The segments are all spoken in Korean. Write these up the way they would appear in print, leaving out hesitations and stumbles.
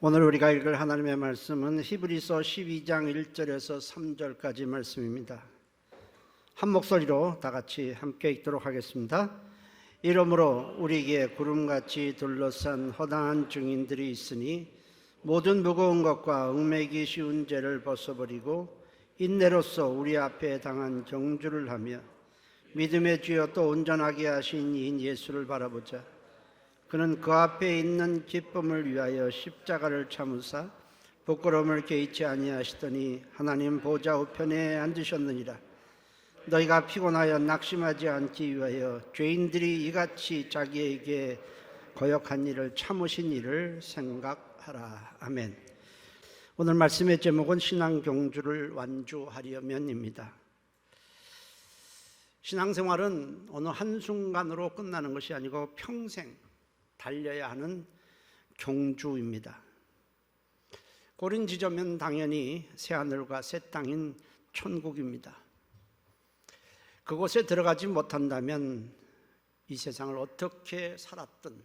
오늘 우리가 읽을 하나님의 말씀은 히브리서 12장 1절에서 3절까지 말씀입니다. 한 목소리로 다 같이 함께 읽도록 하겠습니다. 이러므로 우리에게 구름같이 둘러싼 허다한 증인들이 있으니 모든 무거운 것과 얽매기 쉬운 죄를 벗어버리고 인내로써 우리 앞에 당한 경주를 하며 믿음의 주여 또 온전하게 하신 이인 예수를 바라보자. 그는 그 앞에 있는 기쁨을 위하여 십자가를 참으사 부끄러움을 개의치 아니하시더니 하나님 보좌 우편에 앉으셨느니라. 너희가 피곤하여 낙심하지 않기 위하여 죄인들이 이같이 자기에게 거역한 일을 참으신 일을 생각하라. 아멘. 오늘 말씀의 제목은 신앙 경주를 완주하려면입니다. 신앙생활은 어느 한순간으로 끝나는 것이 아니고 평생 달려야 하는 경주입니다. 고린 지점은 당연히 새하늘과 새 땅인 천국입니다. 그곳에 들어가지 못한다면 이 세상을 어떻게 살았든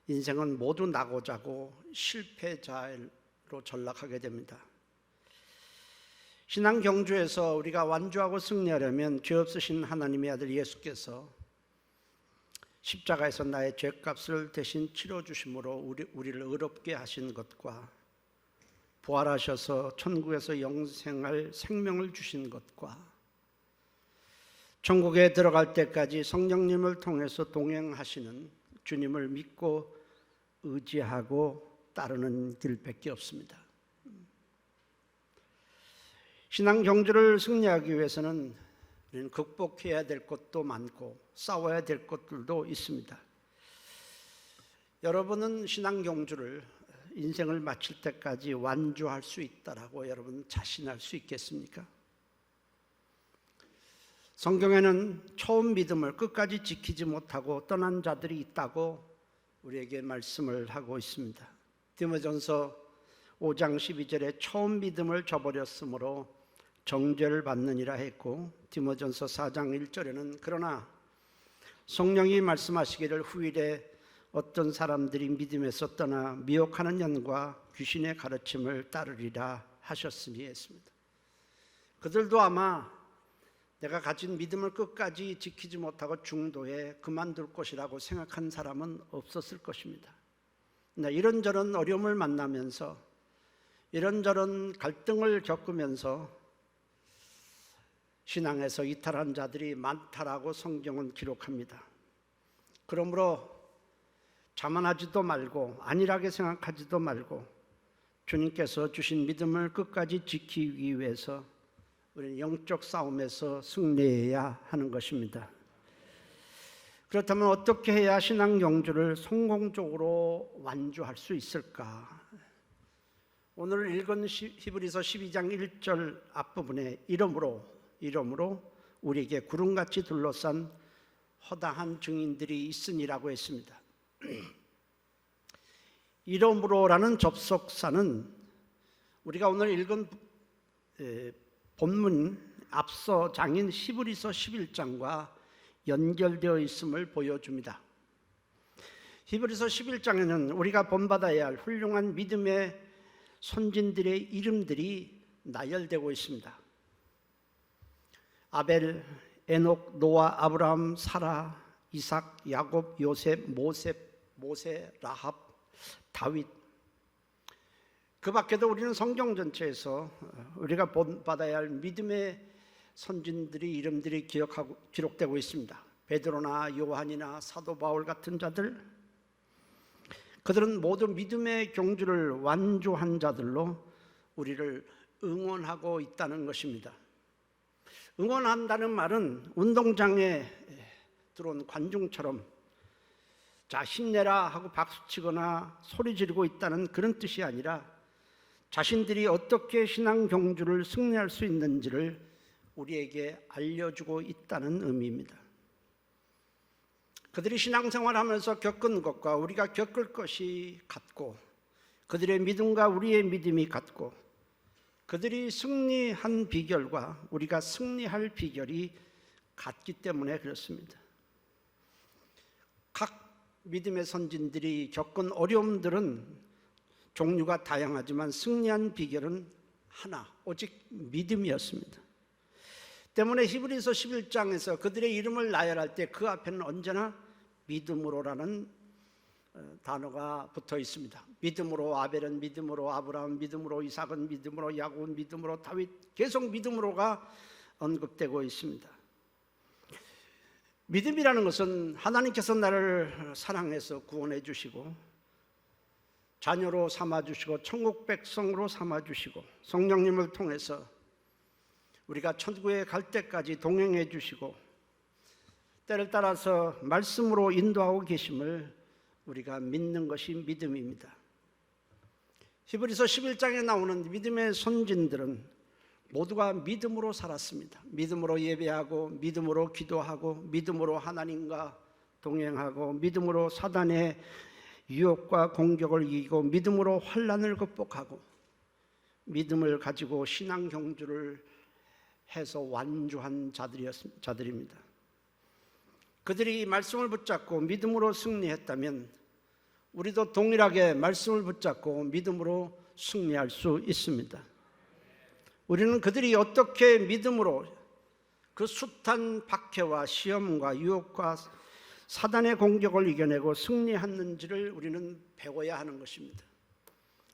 인생은 모두 나고 자고 실패자로 전락하게 됩니다. 신앙 경주에서 우리가 완주하고 승리하려면 죄 없으신 하나님의 아들 예수께서 십자가에서 나의 죄값을 대신 치러주심으로 우리를 의롭게 하신 것과 부활하셔서 천국에서 영생할 생명을 주신 것과 천국에 들어갈 때까지 성령님을 통해서 동행하시는 주님을 믿고 의지하고 따르는 길밖에 없습니다. 신앙 경주를 승리하기 위해서는 우리는 극복해야 될 것도 많고 싸워야 될 것들도 있습니다. 여러분은 신앙 경주를 인생을 마칠 때까지 완주할 수 있다라고 여러분 자신할 수 있겠습니까? 성경에는 처음 믿음을 끝까지 지키지 못하고 떠난 자들이 있다고 우리에게 말씀을 하고 있습니다. 디모전서 5장 12절에 처음 믿음을 저버렸으므로 정죄를 받느니라 했고, 디모전서 4장 1절에는 그러나 성령이 말씀하시기를 후일에 어떤 사람들이 믿음에서 떠나 미혹하는 년과 귀신의 가르침을 따르리라 하셨으니 했습니다. 그들도 아마 내가 가진 믿음을 끝까지 지키지 못하고 중도에 그만둘 것이라고 생각한 사람은 없었을 것입니다. 이런저런 어려움을 만나면서 이런저런 갈등을 겪으면서 신앙에서 이탈한 자들이 많다라고 성경은 기록합니다. 그러므로 자만하지도 말고 안일하게 생각하지도 말고 주님께서 주신 믿음을 끝까지 지키기 위해서 우리는 영적 싸움에서 승리해야 하는 것입니다. 그렇다면 어떻게 해야 신앙 경주를 성공적으로 완주할 수 있을까? 오늘 읽은 히브리서 12장 1절 앞부분에 이러므로 우리에게 구름같이 둘러싼 허다한 증인들이 있으니라고 했습니다. 이러므로라는 접속사는 우리가 오늘 읽은 본문 앞서 장인 히브리서 11장과 연결되어 있음을 보여줍니다. 히브리서 11장에는 우리가 본받아야 할 훌륭한 믿음의 선진들의 이름들이 나열되고 있습니다. 아벨, 에녹, 노아, 아브라함, 사라, 이삭, 야곱, 요셉, 모세, 라합, 다윗. 그 밖에도 우리는 성경 전체에서 우리가 본받아야 할 믿음의 선진들의 이름들이 기록되고 있습니다. 베드로나 요한이나 사도 바울 같은 자들, 그들은 모두 믿음의 경주를 완주한 자들로 우리를 응원하고 있다는 것입니다. 응원한다는 말은 운동장에 들어온 관중처럼 자 힘내라 하고 박수치거나 소리 지르고 있다는 그런 뜻이 아니라 자신들이 어떻게 신앙 경주를 승리할 수 있는지를 우리에게 알려주고 있다는 의미입니다. 그들이 신앙생활하면서 겪은 것과 우리가 겪을 것이 같고, 그들의 믿음과 우리의 믿음이 같고, 그들이 승리한 비결과 우리가 승리할 비결이 같기 때문에 그렇습니다. 각 믿음의 선진들이 겪은 어려움들은 종류가 다양하지만 승리한 비결은 하나, 오직 믿음이었습니다. 때문에 히브리서 11장에서 그들의 이름을 나열할 때 그 앞에는 언제나 믿음으로라는 단어가 붙어 있습니다. 믿음으로 아벨은 믿음으로 아브라함, 믿음으로 이삭은 믿음으로 야곱은 믿음으로 다윗, 계속 믿음으로가 언급되고 있습니다. 믿음이라는 것은 하나님께서 나를 사랑해서 구원해 주시고 자녀로 삼아주시고 천국 백성으로 삼아주시고 성령님을 통해서 우리가 천국에 갈 때까지 동행해 주시고 때를 따라서 말씀으로 인도하고 계심을 우리가 믿는 것이 믿음입니다. 히브리서 11장에 나오는 믿음의 선진들은 모두가 믿음으로 살았습니다. 믿음으로 예배하고 믿음으로 기도하고 믿음으로 하나님과 동행하고 믿음으로 사단의 유혹과 공격을 이기고 믿음으로 환난을 극복하고 믿음을 가지고 신앙 경주를 해서 완주한 자들입니다. 그들이 말씀을 붙잡고 믿음으로 승리했다면 우리도 동일하게 말씀을 붙잡고 믿음으로 승리할 수 있습니다. 우리는 그들이 어떻게 믿음으로 그 숱한 박해와 시험과 유혹과 사단의 공격을 이겨내고 승리했는지를 우리는 배워야 하는 것입니다.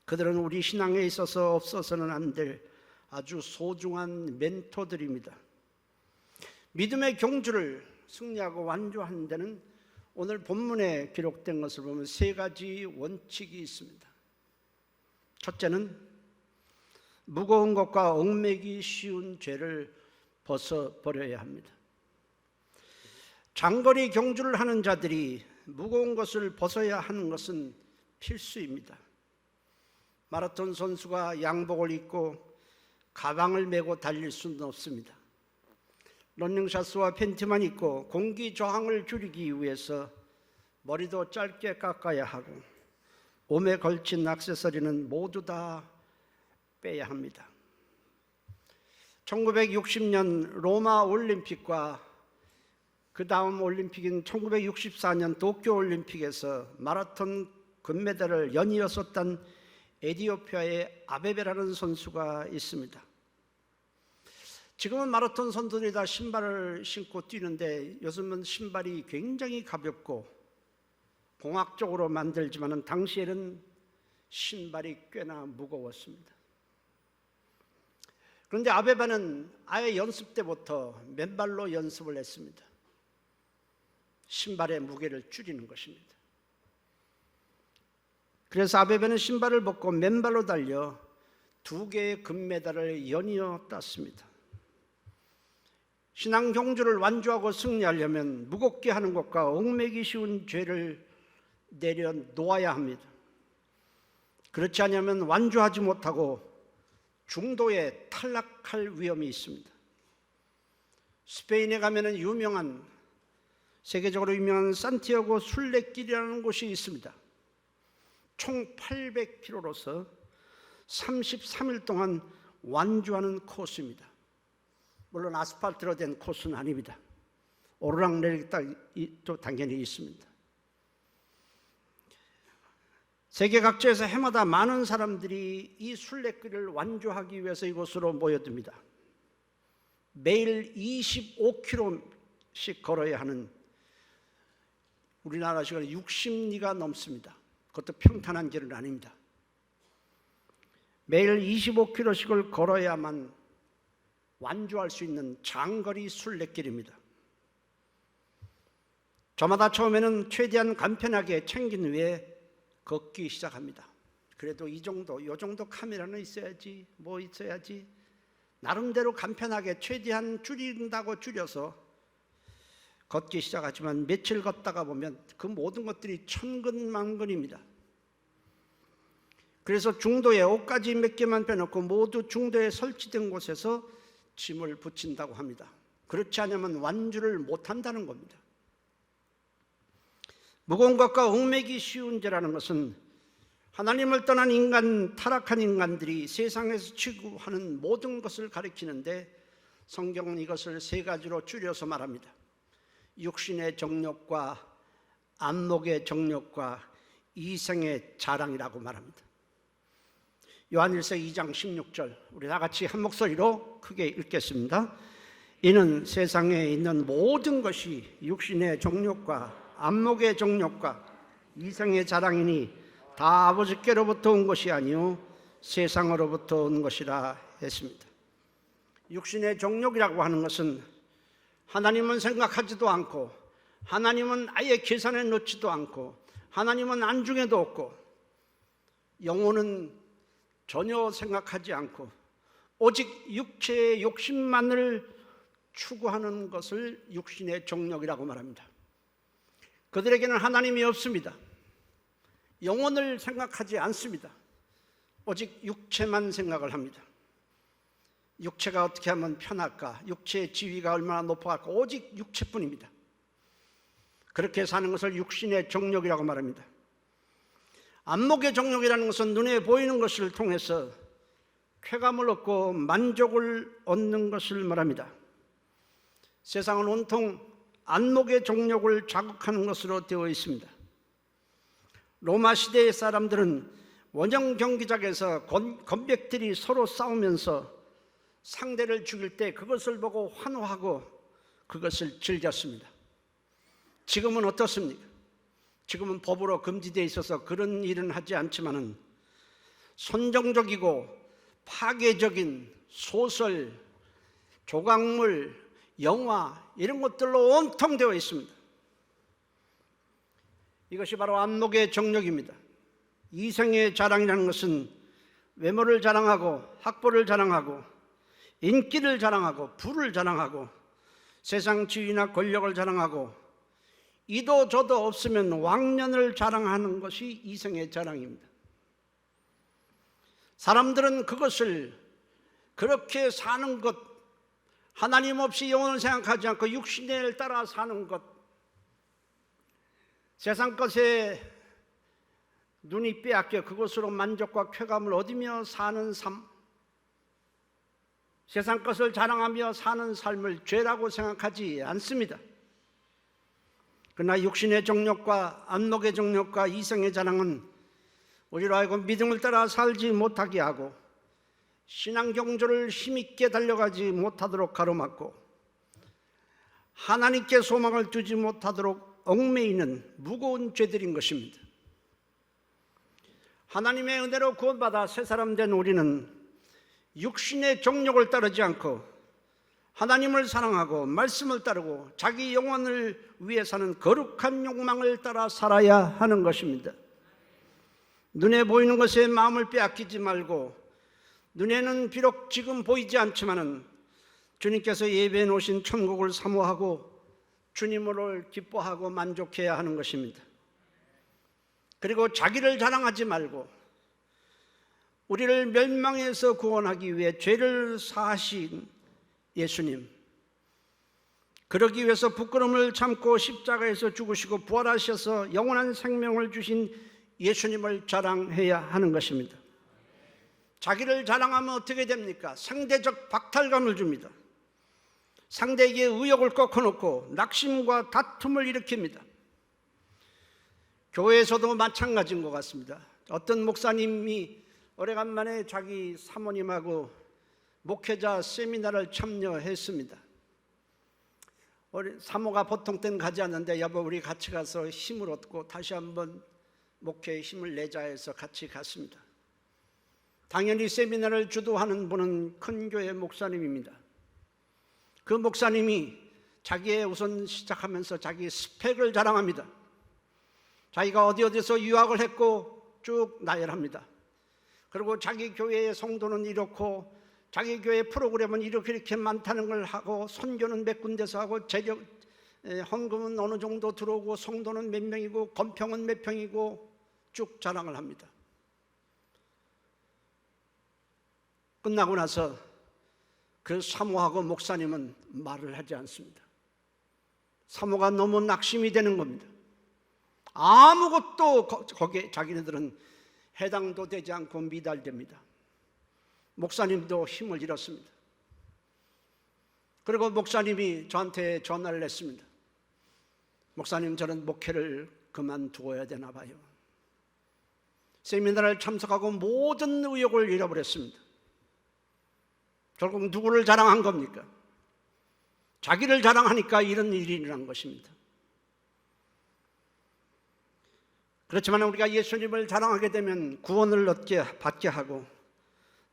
그들은 우리 신앙에 있어서 없어서는 안 될 아주 소중한 멘토들입니다. 믿음의 경주를 승리하고 완주하는 데는 오늘 본문에 기록된 것을 보면 세 가지 원칙이 있습니다. 첫째는 무거운 것과 얽매기 쉬운 죄를 벗어버려야 합니다. 장거리 경주를 하는 자들이 무거운 것을 벗어야 하는 것은 필수입니다. 마라톤 선수가 양복을 입고 가방을 메고 달릴 수는 없습니다. 러닝셔츠와 팬티만 입고 공기 저항을 줄이기 위해서 머리도 짧게 깎아야 하고 몸에 걸친 액세서리는 모두 다 빼야 합니다. 1960년 로마 올림픽과 그 다음 올림픽인 1964년 도쿄 올림픽에서 마라톤 금메달을 연이어서 딴 에티오피아의 아베베라는 선수가 있습니다. 지금은 마라톤 선수들이 다 신발을 신고 뛰는데 요즘은 신발이 굉장히 가볍고 공학적으로 만들지만 당시에는 신발이 꽤나 무거웠습니다. 그런데 아베바는 아예 연습 때부터 맨발로 연습을 했습니다. 신발의 무게를 줄이는 것입니다. 그래서 아베바는 신발을 벗고 맨발로 달려 2개의 금메달을 연이어 땄습니다. 신앙 경주를 완주하고 승리하려면 무겁게 하는 것과 얽매기 쉬운 죄를 내려놓아야 합니다. 그렇지 않으면 완주하지 못하고 중도에 탈락할 위험이 있습니다. 스페인에 가면 세계적으로 유명한 산티아고 순례길이라는 곳이 있습니다. 총 800km로서 33일 동안 완주하는 코스입니다. 물론 아스팔트로 된 코스는 아닙니다. 오르락내리락도 당연히 있습니다. 세계 각지에서 해마다 많은 사람들이 이 순례길을 완주하기 위해서 이곳으로 모여듭니다. 매일 25km씩 걸어야 하는 우리나라 시간에 60리가 넘습니다. 그것도 평탄한 길은 아닙니다. 매일 25km씩을 걸어야만 완주할 수 있는 장거리 순례길입니다. 저마다 처음에는 최대한 간편하게 챙긴 후에 걷기 시작합니다. 그래도 요 정도 카메라는 있어야지, 뭐 있어야지 나름대로 간편하게 최대한 줄인다고 줄여서 걷기 시작하지만 며칠 걷다가 보면 그 모든 것들이 천근만근입니다. 그래서 중도에 옷가지 몇 개만 빼놓고 모두 중도에 설치된 곳에서 짐을 붙인다고 합니다. 그렇지 않으면 완주를 못한다는 겁니다. 무거운 것과 얽매기 쉬운 죄라는 것은 하나님을 떠난 인간, 타락한 인간들이 세상에서 취급하는 모든 것을 가리키는데 성경은 이것을 세 가지로 줄여서 말합니다. 육신의 정욕과 안목의 정욕과 이생의 자랑이라고 말합니다. 요한일서 2장 16절 우리 다 같이 한 목소리로 크게 읽겠습니다. 이는 세상에 있는 모든 것이 육신의 정욕과 안목의 정욕과 이생의 자랑이니 다 아버지께로부터 온 것이 아니요 세상으로부터 온 것이라 했습니다. 육신의 정욕이라고 하는 것은 하나님은 생각하지도 않고 하나님은 아예 계산에 넣지도 않고 하나님은 안중에도 없고 영혼은 전혀 생각하지 않고 오직 육체의 욕심만을 추구하는 것을 육신의 정욕이라고 말합니다. 그들에게는 하나님이 없습니다. 영혼을 생각하지 않습니다. 오직 육체만 생각을 합니다. 육체가 어떻게 하면 편할까? 육체의 지위가 얼마나 높아갈까? 오직 육체뿐입니다. 그렇게 사는 것을 육신의 정욕이라고 말합니다. 안목의 정욕이라는 것은 눈에 보이는 것을 통해서 쾌감을 얻고 만족을 얻는 것을 말합니다. 세상은 온통 안목의 정욕을 자극하는 것으로 되어 있습니다. 로마 시대의 사람들은 원형 경기장에서 건백들이 서로 싸우면서 상대를 죽일 때 그것을 보고 환호하고 그것을 즐겼습니다. 지금은 어떻습니까? 지금은 법으로 금지되어 있어서 그런 일은 하지 않지만은 선정적이고 파괴적인 소설, 조각물, 영화 이런 것들로 온통 되어 있습니다. 이것이 바로 안목의 정욕입니다. 이생의 자랑이라는 것은 외모를 자랑하고 학벌을 자랑하고 인기를 자랑하고 부를 자랑하고 세상 지위나 권력을 자랑하고 이도 저도 없으면 왕년을 자랑하는 것이 이생의 자랑입니다. 사람들은 그것을 그렇게 사는 것, 하나님 없이 영혼을 생각하지 않고 육신을 따라 사는 것, 세상 것에 눈이 빼앗겨 그것으로 만족과 쾌감을 얻으며 사는 삶, 세상 것을 자랑하며 사는 삶을 죄라고 생각하지 않습니다. 그러나 육신의 정욕과 안목의 정욕과 이생의 자랑은 우리로 하여금 믿음을 따라 살지 못하게 하고 신앙 경주를 힘있게 달려가지 못하도록 가로막고 하나님께 소망을 두지 못하도록 얽매이는 무거운 죄들인 것입니다. 하나님의 은혜로 구원받아 새 사람 된 우리는 육신의 정욕을 따르지 않고 하나님을 사랑하고 말씀을 따르고 자기 영혼을 위해 사는 거룩한 욕망을 따라 살아야 하는 것입니다. 눈에 보이는 것에 마음을 빼앗기지 말고 눈에는 비록 지금 보이지 않지만은 주님께서 예배해 놓으신 천국을 사모하고 주님을 기뻐하고 만족해야 하는 것입니다. 그리고 자기를 자랑하지 말고 우리를 멸망에서 구원하기 위해 죄를 사하신 예수님, 그러기 위해서 부끄러움을 참고 십자가에서 죽으시고 부활하셔서 영원한 생명을 주신 예수님을 자랑해야 하는 것입니다. 자기를 자랑하면 어떻게 됩니까? 상대적 박탈감을 줍니다. 상대에게 의욕을 꺾어놓고 낙심과 다툼을 일으킵니다. 교회에서도 마찬가지인 것 같습니다. 어떤 목사님이 오래간만에 자기 사모님하고 목회자 세미나를 참여했습니다. 우리 사모가 보통 때는 가지 않는데 여보 우리 같이 가서 힘을 얻고 다시 한번 목회에 힘을 내자 해서 같이 갔습니다. 당연히 세미나를 주도하는 분은 큰 교회 목사님입니다. 그 목사님이 자기의 우선 시작하면서 자기 스펙을 자랑합니다. 자기가 어디서 유학을 했고 쭉 나열합니다. 그리고 자기 교회의 성도는 이렇고 자기 교회 프로그램은 이렇게 많다는 걸 하고 선교는 몇 군데서 하고 헌금은 어느 정도 들어오고 성도는 몇 명이고 건평은 몇 평이고 쭉 자랑을 합니다. 끝나고 나서 그 사모하고 목사님은 말을 하지 않습니다. 사모가 너무 낙심이 되는 겁니다. 아무것도 거기에 자기네들은 해당도 되지 않고 미달됩니다. 목사님도 힘을 잃었습니다. 그리고 목사님이 저한테 전화를 했습니다. 목사님, 저는 목회를 그만두어야 되나 봐요. 세미나를 참석하고 모든 의욕을 잃어버렸습니다. 결국 누구를 자랑한 겁니까? 자기를 자랑하니까 이런 일이 일어난 것입니다. 그렇지만 우리가 예수님을 자랑하게 되면 구원을 받게 하고,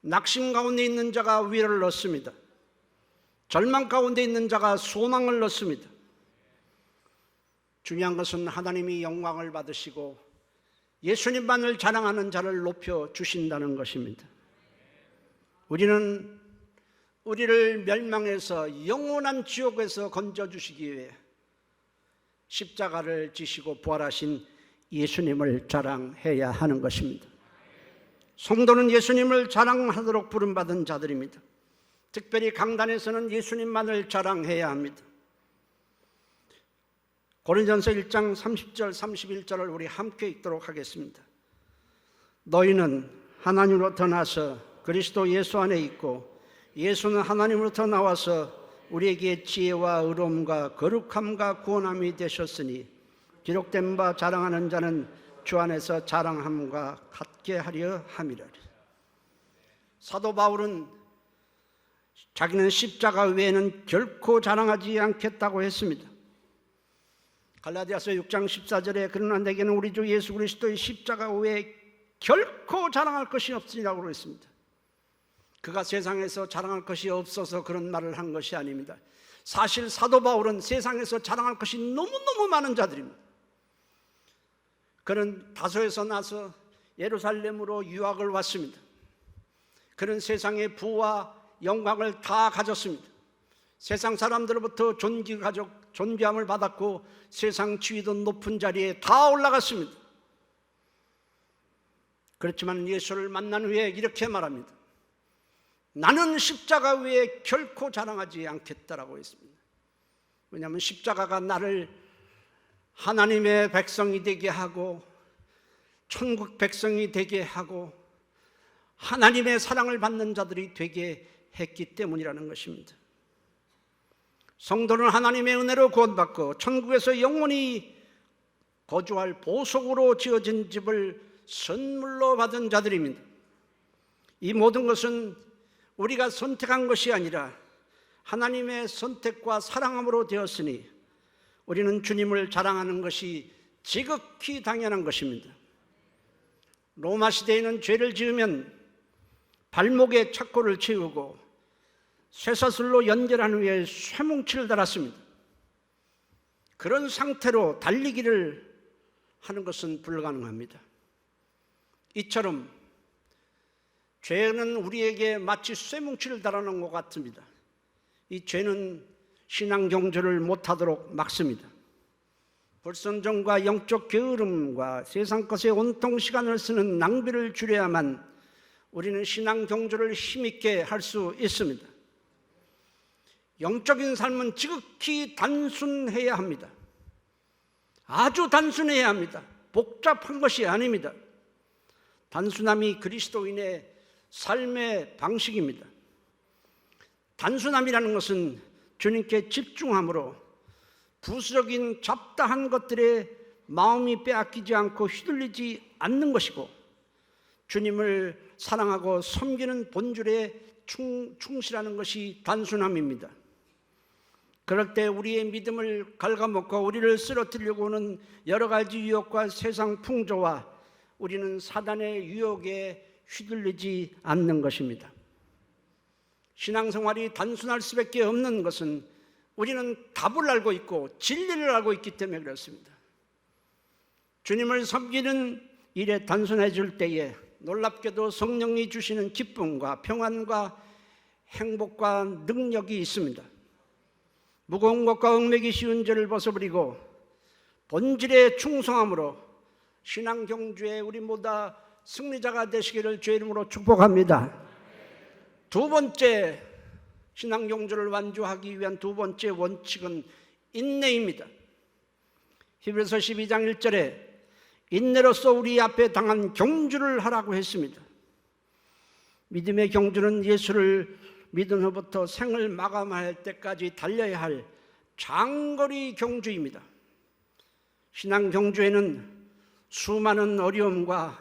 낙심 가운데 있는 자가 위로를 얻습니다. 절망 가운데 있는 자가 소망을 얻습니다. 중요한 것은 하나님이 영광을 받으시고 예수님만을 자랑하는 자를 높여 주신다는 것입니다. 우리는 우리를 멸망해서 영원한 지옥에서 건져주시기 위해 십자가를 지시고 부활하신 예수님을 자랑해야 하는 것입니다. 성도는 예수님을 자랑하도록 부름받은 자들입니다. 특별히 강단에서는 예수님만을 자랑해야 합니다. 고린도전서 1장 30절 31절을 우리 함께 읽도록 하겠습니다. 너희는 하나님으로부터 나서 그리스도 예수 안에 있고 예수는 하나님으로부터 나와서 우리에게 지혜와 의로움과 거룩함과 구원함이 되셨으니 기록된 바 자랑하는 자는 주 안에서 자랑함과 같게 하려 함이라. 사도 바울은 자기는 십자가 외에는 결코 자랑하지 않겠다고 했습니다. 갈라디아서 6장 14절에 그러나 내게는 우리 주 예수 그리스도의 십자가 외에 결코 자랑할 것이 없으리라고 했습니다. 그가 세상에서 자랑할 것이 없어서 그런 말을 한 것이 아닙니다. 사실 사도 바울은 세상에서 자랑할 것이 너무너무 많은 자들입니다. 그는 다소에서 나서 예루살렘으로 유학을 왔습니다. 그는 세상의 부와 영광을 다 가졌습니다. 세상 사람들로부터 존귀함을 받았고 세상 지위도 높은 자리에 다 올라갔습니다. 그렇지만 예수를 만난 후에 이렇게 말합니다. 나는 십자가 외에 결코 자랑하지 않겠다라고 했습니다. 왜냐하면 십자가가 나를 하나님의 백성이 되게 하고 천국 백성이 되게 하고 하나님의 사랑을 받는 자들이 되게 했기 때문이라는 것입니다. 성도는 하나님의 은혜로 구원받고 천국에서 영원히 거주할 보석으로 지어진 집을 선물로 받은 자들입니다. 이 모든 것은 우리가 선택한 것이 아니라 하나님의 선택과 사랑함으로 되었으니 우리는 주님을 자랑하는 것이 지극히 당연한 것입니다. 로마 시대에는 죄를 지으면 발목에 착고를 채우고 쇠사슬로 연결한 후에 쇠뭉치를 달았습니다. 그런 상태로 달리기를 하는 것은 불가능합니다. 이처럼 죄는 우리에게 마치 쇠뭉치를 달아놓은 것 같습니다. 이 죄는 신앙 경주를 못하도록 막습니다. 불순종과 영적 게으름과 세상 것에 온통 시간을 쓰는 낭비를 줄여야만 우리는 신앙 경주를 힘있게 할 수 있습니다. 영적인 삶은 지극히 단순해야 합니다. 아주 단순해야 합니다. 복잡한 것이 아닙니다. 단순함이 그리스도인의 삶의 방식입니다. 단순함이라는 것은 주님께 집중함으로 부수적인 잡다한 것들에 마음이 빼앗기지 않고 휘둘리지 않는 것이고 주님을 사랑하고 섬기는 본질에 충실하는 것이 단순함입니다. 그럴 때 우리의 믿음을 갉아먹고 우리를 쓰러뜨리려고 하는 여러 가지 유혹과 세상 풍조와 우리는 사단의 유혹에 휘둘리지 않는 것입니다. 신앙생활이 단순할 수밖에 없는 것은 우리는 답을 알고 있고 진리를 알고 있기 때문에 그렇습니다. 주님을 섬기는 일에 단순해질 때에 놀랍게도 성령이 주시는 기쁨과 평안과 행복과 능력이 있습니다. 무거운 것과 얽매기 쉬운 죄를 벗어버리고 본질에 충성함으로 신앙 경주에 우리 모두 승리자가 되시기를 주의 이름으로 축복합니다. 두 번째 신앙 경주를 완주하기 위한 두 번째 원칙은 인내입니다. 히브리서 12장 1절에 인내로서 우리 앞에 당한 경주를 하라고 했습니다. 믿음의 경주는 예수를 믿은 후부터 생을 마감할 때까지 달려야 할 장거리 경주입니다. 신앙 경주에는 수많은 어려움과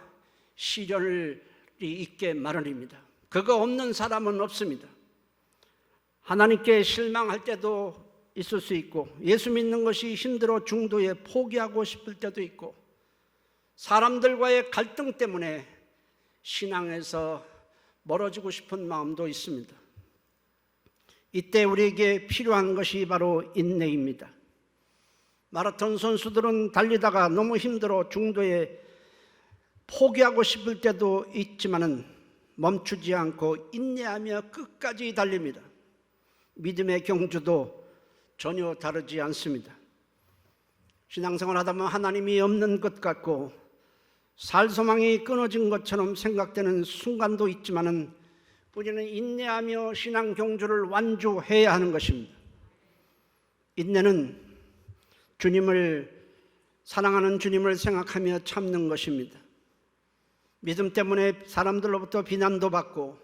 시련이 있게 마련입니다. 그거 없는 사람은 없습니다. 하나님께 실망할 때도 있을 수 있고, 예수 믿는 것이 힘들어 중도에 포기하고 싶을 때도 있고, 사람들과의 갈등 때문에 신앙에서 멀어지고 싶은 마음도 있습니다. 이때 우리에게 필요한 것이 바로 인내입니다. 마라톤 선수들은 달리다가 너무 힘들어 중도에 포기하고 싶을 때도 있지만은 멈추지 않고 인내하며 끝까지 달립니다. 믿음의 경주도 전혀 다르지 않습니다. 신앙생활 하다 보면 하나님이 없는 것 같고 살 소망이 끊어진 것처럼 생각되는 순간도 있지만은 우리는 인내하며 신앙 경주를 완주해야 하는 것입니다. 인내는 사랑하는 주님을 생각하며 참는 것입니다. 믿음 때문에 사람들로부터 비난도 받고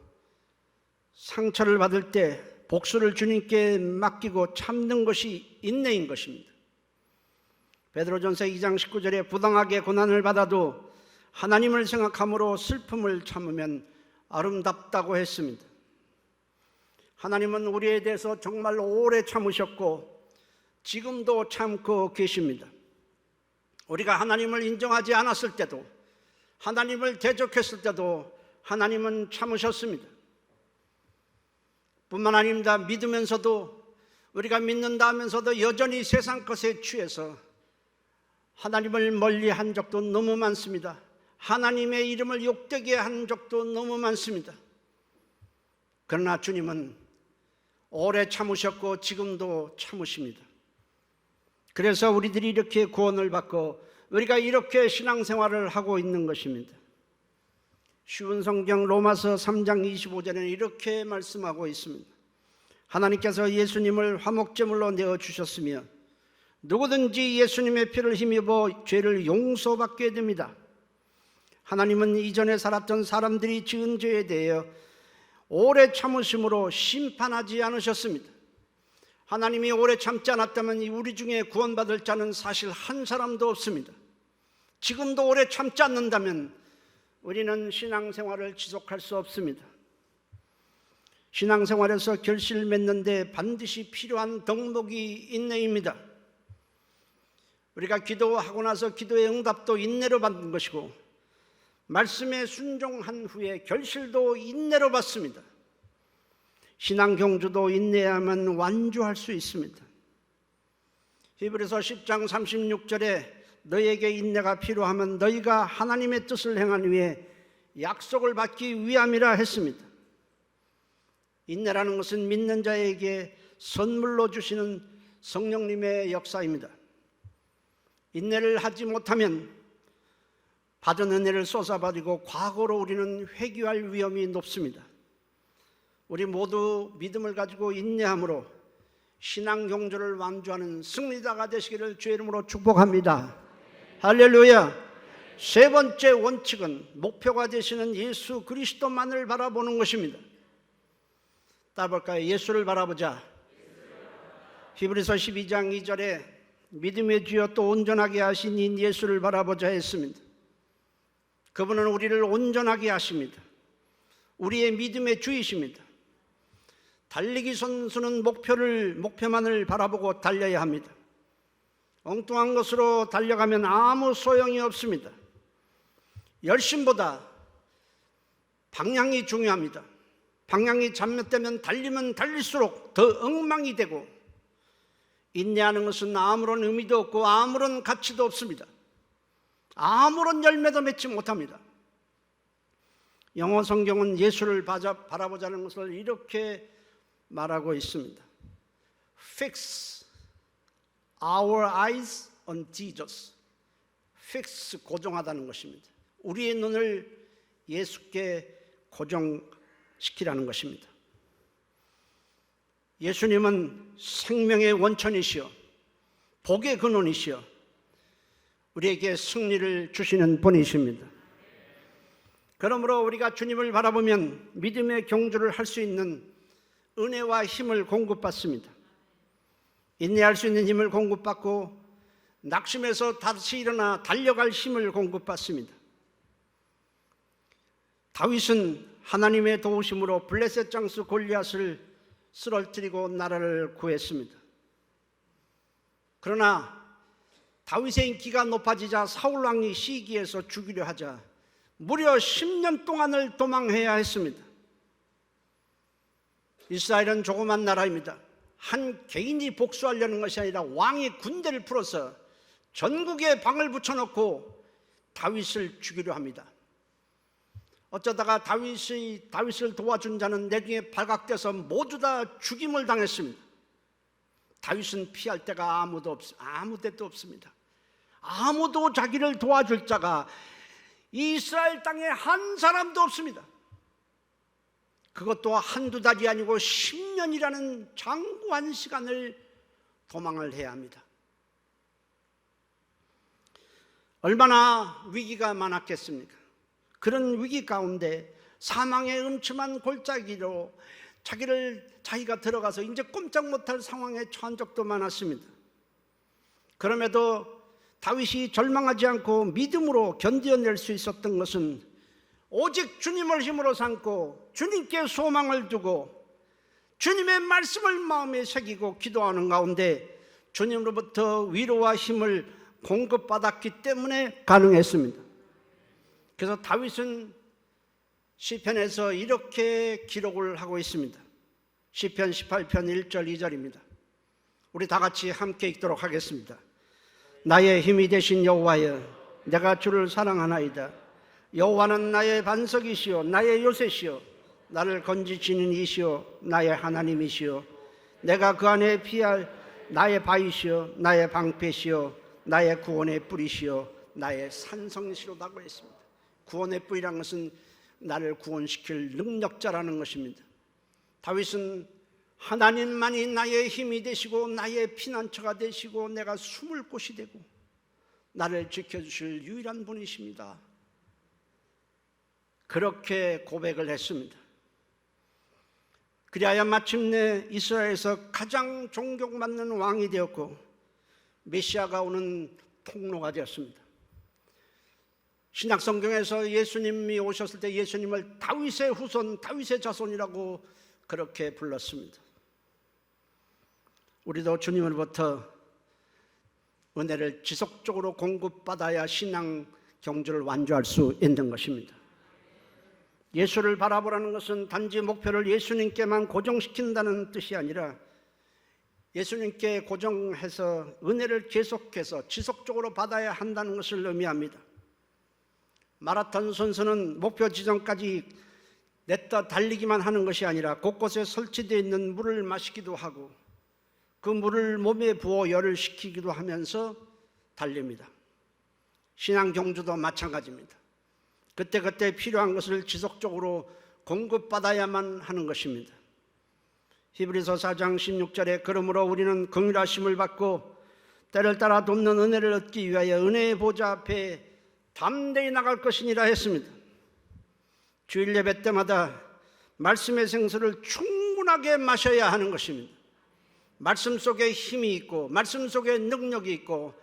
상처를 받을 때 복수를 주님께 맡기고 참는 것이 인내인 것입니다. 베드로전서 2장 19절에 부당하게 고난을 받아도 하나님을 생각함으로 슬픔을 참으면 아름답다고 했습니다. 하나님은 우리에 대해서 정말 오래 참으셨고 지금도 참고 계십니다. 우리가 하나님을 인정하지 않았을 때도, 하나님을 대적했을 때도 하나님은 참으셨습니다. 뿐만 아닙니다. 믿으면서도, 우리가 믿는다 하면서도 여전히 세상 것에 취해서 하나님을 멀리한 적도 너무 많습니다. 하나님의 이름을 욕되게 한 적도 너무 많습니다. 그러나 주님은 오래 참으셨고 지금도 참으십니다. 그래서 우리들이 이렇게 구원을 받고 우리가 이렇게 신앙생활을 하고 있는 것입니다. 쉬운 성경 로마서 3장 25절에는 이렇게 말씀하고 있습니다. 하나님께서 예수님을 화목제물로 내어주셨으며 누구든지 예수님의 피를 힘입어 죄를 용서받게 됩니다. 하나님은 이전에 살았던 사람들이 지은 죄에 대하여 오래 참으심으로 심판하지 않으셨습니다. 하나님이 오래 참지 않았다면 우리 중에 구원받을 자는 사실 한 사람도 없습니다. 지금도 오래 참지 않는다면 우리는 신앙생활을 지속할 수 없습니다. 신앙생활에서 결실을 맺는데 반드시 필요한 덕목이 인내입니다. 우리가 기도하고 나서 기도의 응답도 인내로 받는 것이고 말씀에 순종한 후에 결실도 인내로 받습니다. 신앙 경주도 인내하면 완주할 수 있습니다. 히브리서 10장 36절에 너희에게 인내가 필요하면 너희가 하나님의 뜻을 행한 후에 약속을 받기 위함이라 했습니다. 인내라는 것은 믿는 자에게 선물로 주시는 성령님의 역사입니다. 인내를 하지 못하면 받은 은혜를 쏟아버리고 과거로 우리는 회귀할 위험이 높습니다. 우리 모두 믿음을 가지고 인내함으로 신앙 경주를 완주하는 승리자가 되시기를 주의 이름으로 축복합니다. 할렐루야. 세 번째 원칙은 목표가 되시는 예수 그리스도만을 바라보는 것입니다. 따라볼까요? 예수를 바라보자. 히브리서 12장 2절에 믿음의 주여 또 온전하게 하신 이 예수를 바라보자 했습니다. 그분은 우리를 온전하게 하십니다. 우리의 믿음의 주이십니다. 달리기 선수는 목표만을 바라보고 달려야 합니다. 엉뚱한 것으로 달려가면 아무 소용이 없습니다. 열심보다 방향이 중요합니다. 방향이 잘못되면 달리면 달릴수록 더 엉망이 되고, 인내하는 것은 아무런 의미도 없고 아무런 가치도 없습니다. 아무런 열매도 맺지 못합니다. 영어 성경은 예수를 바라보자는 것을 이렇게 말하고 있습니다. Fix our eyes on Jesus. Fix, 고정하다는 것입니다. 우리의 눈을 예수께 고정시키라는 것입니다. 예수님은 생명의 원천이시여 복의 근원이시여 우리에게 승리를 주시는 분이십니다. 그러므로 우리가 주님을 바라보면 믿음의 경주를 할 수 있는 은혜와 힘을 공급받습니다. 인내할 수 있는 힘을 공급받고 낙심해서 다시 일어나 달려갈 힘을 공급받습니다. 다윗은 하나님의 도우심으로 블레셋 장수 골리앗을 쓰러뜨리고 나라를 구했습니다. 그러나 다윗의 인기가 높아지자 사울 왕이 시기해서 죽이려 하자 무려 10년 동안을 도망해야 했습니다. 이스라엘은 조그만 나라입니다. 한 개인이 복수하려는 것이 아니라 왕이 군대를 풀어서 전국에 방을 붙여놓고 다윗을 죽이려 합니다. 어쩌다가 다윗을 도와준 자는 내중에 발각돼서 모두 다 죽임을 당했습니다. 다윗은 피할 데가 아무 데도 없습니다. 아무도 자기를 도와줄 자가 이스라엘 땅에 한 사람도 없습니다. 그것도 한두 달이 아니고 10년이라는 장구한 시간을 도망을 해야 합니다. 얼마나 위기가 많았겠습니까? 그런 위기 가운데 사망의 음침한 골짜기로 자기가 들어가서 이제 꼼짝 못할 상황에 처한 적도 많았습니다. 그럼에도 다윗이 절망하지 않고 믿음으로 견뎌낼 수 있었던 것은 오직 주님을 힘으로 삼고 주님께 소망을 두고 주님의 말씀을 마음에 새기고 기도하는 가운데 주님으로부터 위로와 힘을 공급받았기 때문에 가능했습니다. 그래서 다윗은 시편에서 이렇게 기록을 하고 있습니다. 시편 18편 1절 2절입니다. 우리 다 같이 함께 읽도록 하겠습니다. 나의 힘이 되신 여호와여, 내가 주를 사랑하나이다. 여호와는 나의 반석이시오 나의 요새시오 나를 건지시는 이시오 나의 하나님이시오 내가 그 안에 피할 나의 바위시오 나의 방패시오 나의 구원의 뿌리시오 나의 산성이시로다고 했습니다. 구원의 뿌리란 것은 나를 구원시킬 능력자라는 것입니다. 다윗은 하나님만이 나의 힘이 되시고 나의 피난처가 되시고 내가 숨을 곳이 되고 나를 지켜주실 유일한 분이십니다. 그렇게 고백을 했습니다. 그리하여 마침내 이스라엘에서 가장 존경받는 왕이 되었고 메시아가 오는 통로가 되었습니다. 신약성경에서 예수님이 오셨을 때 예수님을 다윗의 후손, 다윗의 자손이라고 그렇게 불렀습니다. 우리도 주님으로부터 은혜를 지속적으로 공급받아야 신앙 경주를 완주할 수 있는 것입니다. 예수를 바라보라는 것은 단지 목표를 예수님께만 고정시킨다는 뜻이 아니라 예수님께 고정해서 은혜를 계속해서 지속적으로 받아야 한다는 것을 의미합니다. 마라톤 선수는 목표 지점까지 냈다 달리기만 하는 것이 아니라 곳곳에 설치되어 있는 물을 마시기도 하고 그 물을 몸에 부어 열을 식히기도 하면서 달립니다. 신앙 경주도 마찬가지입니다. 그때그때 필요한 것을 지속적으로 공급받아야만 하는 것입니다. 히브리서 4장 16절에 그러므로 우리는 긍휼하심을 받고 때를 따라 돕는 은혜를 얻기 위하여 은혜의 보좌 앞에 담대히 나갈 것이니라 했습니다. 주일 예배 때마다 말씀의 생수를 충분하게 마셔야 하는 것입니다. 말씀 속에 힘이 있고 말씀 속에 능력이 있고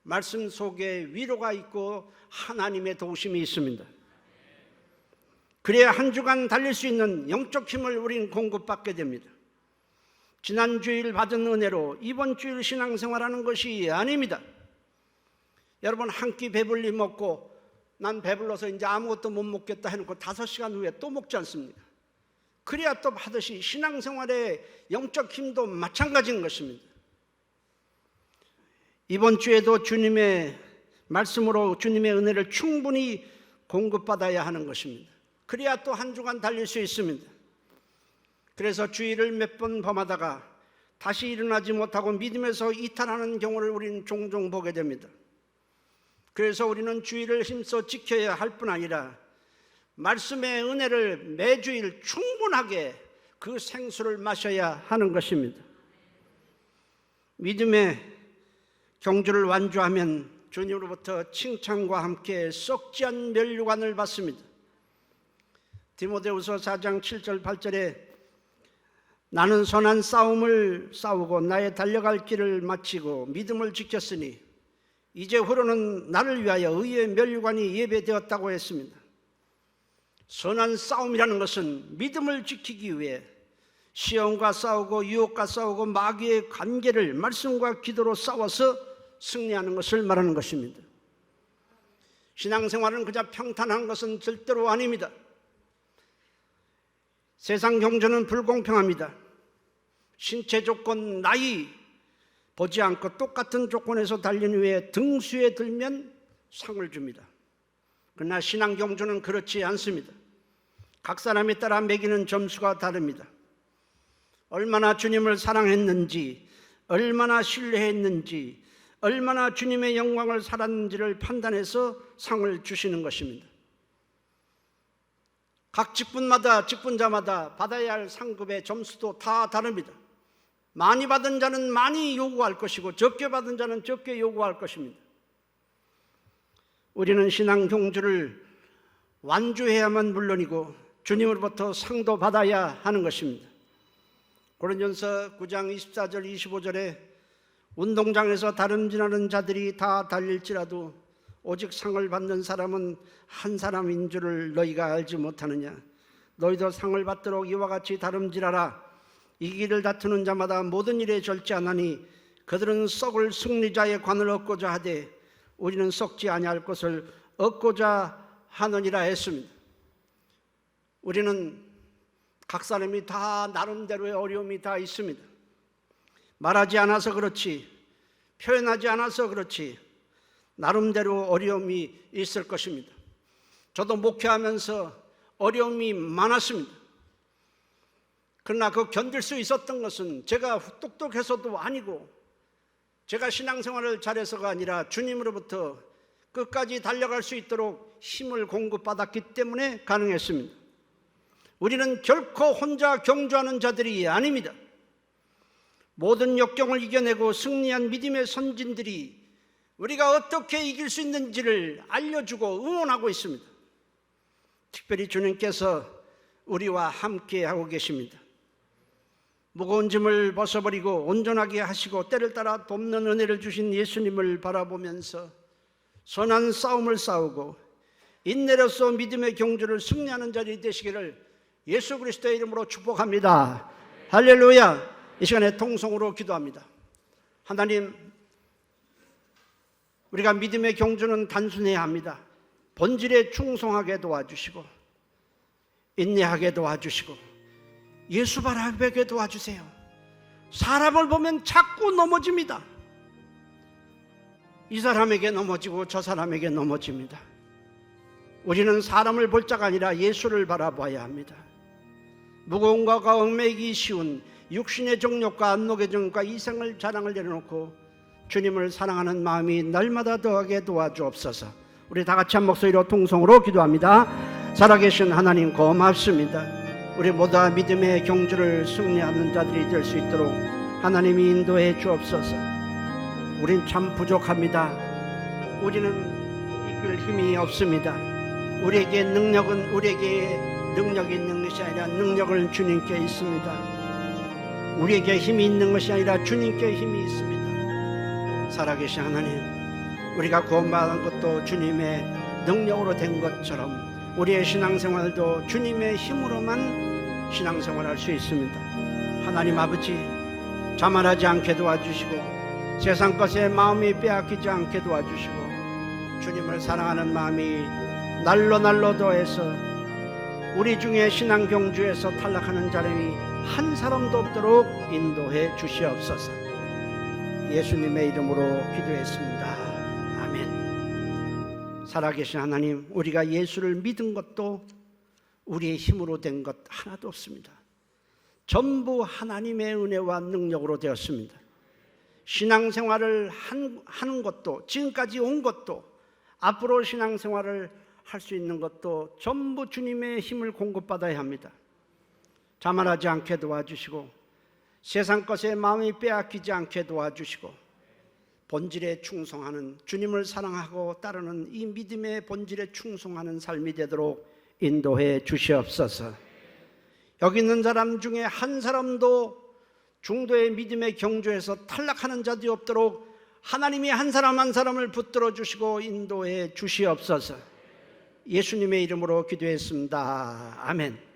말씀 속에 위로가 있고 하나님의 도우심이 있습니다. 그래야 한 주간 달릴 수 있는 영적 힘을 우리는 공급받게 됩니다. 지난 주일 받은 은혜로 이번 주일 신앙생활하는 것이 아닙니다. 여러분 한 끼 배불리 먹고 난 배불러서 이제 아무것도 못 먹겠다 해놓고 5시간 후에 또 먹지 않습니까? 그래야 또 하듯이 신앙생활의 영적 힘도 마찬가지인 것입니다. 이번 주에도 주님의 말씀으로 주님의 은혜를 충분히 공급받아야 하는 것입니다. 그래야 또 한 주간 달릴 수 있습니다. 그래서 주일을 몇 번 범하다가 다시 일어나지 못하고 믿음에서 이탈하는 경우를 우리는 종종 보게 됩니다. 그래서 우리는 주일을 힘써 지켜야 할 뿐 아니라 말씀의 은혜를 매주일 충분하게 그 생수를 마셔야 하는 것입니다. 믿음의 경주를 완주하면 주님으로부터 칭찬과 함께 썩지 않은 면류관을 받습니다. 디모데후서 4장 7절 8절에 나는 선한 싸움을 싸우고 나의 달려갈 길을 마치고 믿음을 지켰으니 이제 후로는 나를 위하여 의의 면류관이 예배되었다고 했습니다. 선한 싸움이라는 것은 믿음을 지키기 위해 시험과 싸우고 유혹과 싸우고 마귀의 관계를 말씀과 기도로 싸워서 승리하는 것을 말하는 것입니다. 신앙생활은 그저 평탄한 것은 절대로 아닙니다. 세상 경제는 불공평합니다. 신체 조건, 나이 보지 않고 똑같은 조건에서 달린 후에 등수에 들면 상을 줍니다. 그러나 신앙 경주는 그렇지 않습니다. 각 사람에 따라 매기는 점수가 다릅니다. 얼마나 주님을 사랑했는지, 얼마나 신뢰했는지, 얼마나 주님의 영광을 살았는지를 판단해서 상을 주시는 것입니다. 각 직분자마다 받아야 할 상급의 점수도 다 다릅니다. 많이 받은 자는 많이 요구할 것이고 적게 받은 자는 적게 요구할 것입니다. 우리는 신앙 경주를 완주해야만 물론이고 주님으로부터 상도 받아야 하는 것입니다. 고린도전서 9장 24절 25절에 운동장에서 다름질하는 자들이 다 달릴지라도 오직 상을 받는 사람은 한 사람인 줄을 너희가 알지 못하느냐. 너희도 상을 받도록 이와 같이 다름질하라. 이기를 다투는 자마다 모든 일에 절제하나니 그들은 썩을 승리자의 관을 얻고자 하되 우리는 썩지 아니할 것을 얻고자 하느니라 했습니다. 우리는 각 사람이 다 나름대로의 어려움이 다 있습니다. 말하지 않아서 그렇지, 표현하지 않아서 그렇지 나름대로 어려움이 있을 것입니다. 저도 목회하면서 어려움이 많았습니다. 그러나 그 견딜 수 있었던 것은 제가 똑똑해서도 아니고 제가 신앙생활을 잘해서가 아니라 주님으로부터 끝까지 달려갈 수 있도록 힘을 공급받았기 때문에 가능했습니다. 우리는 결코 혼자 경주하는 자들이 아닙니다. 모든 역경을 이겨내고 승리한 믿음의 선진들이 우리가 어떻게 이길 수 있는지를 알려주고 응원하고 있습니다. 특별히 주님께서 우리와 함께 하고 계십니다. 무거운 짐을 벗어버리고 온전하게 하시고 때를 따라 돕는 은혜를 주신 예수님을 바라보면서 선한 싸움을 싸우고 인내로서 믿음의 경주를 승리하는 자리 되시기를 예수 그리스도의 이름으로 축복합니다. 할렐루야. 이 시간에 통성으로 기도합니다. 하나님, 우리가 믿음의 경주는 단순해야 합니다. 본질에 충성하게 도와주시고 인내하게 도와주시고 예수 바라보게 도와주세요. 사람을 보면 자꾸 넘어집니다. 이 사람에게 넘어지고 저 사람에게 넘어집니다. 우리는 사람을 볼 자가 아니라 예수를 바라봐야 합니다. 무거운 것과 얽매이기 쉬운 육신의 정욕과 안목의 정욕과 이생을 자랑을 내려놓고 주님을 사랑하는 마음이 날마다 더하게 도와주옵소서. 우리 다 같이 한 목소리로 통성으로 기도합니다. 살아계신 하나님 고맙습니다. 우리 모두 믿음의 경주를 승리하는 자들이 될 수 있도록 하나님이 인도해 주옵소서. 우린 참 부족합니다. 우리는 이끌 힘이 없습니다. 우리에게 능력이 있는 것이 아니라 능력은 주님께 있습니다. 우리에게 힘이 있는 것이 아니라 주님께 힘이 있습니다. 살아계신 하나님, 우리가 구원받은 것도 주님의 능력으로 된 것처럼 우리의 신앙생활도 주님의 힘으로만 신앙생활할 수 있습니다. 하나님 아버지, 자만하지 않게 도와주시고 세상 것에 마음이 빼앗기지 않게 도와주시고 주님을 사랑하는 마음이 날로 더해서 우리 중에 신앙 경주에서 탈락하는 사람이 한 사람도 없도록 인도해 주시옵소서. 예수님의 이름으로 기도했습니다. 아멘. 살아계신 하나님, 우리가 예수를 믿은 것도 우리의 힘으로 된 것 하나도 없습니다. 전부 하나님의 은혜와 능력으로 되었습니다. 신앙생활을 하는 것도, 지금까지 온 것도, 앞으로 신앙생활을 할 수 있는 것도 전부 주님의 힘을 공급받아야 합니다. 자만하지 않게 도와주시고 세상 것에 마음이 빼앗기지 않게 도와주시고 본질에 충성하는, 주님을 사랑하고 따르는 이 믿음의 본질에 충성하는 삶이 되도록 인도해 주시옵소서. 여기 있는 사람 중에 한 사람도 중도의 믿음의 경주에서 탈락하는 자들이 없도록 하나님이 한 사람 한 사람을 붙들어 주시고 인도해 주시옵소서. 예수님의 이름으로 기도했습니다. 아멘.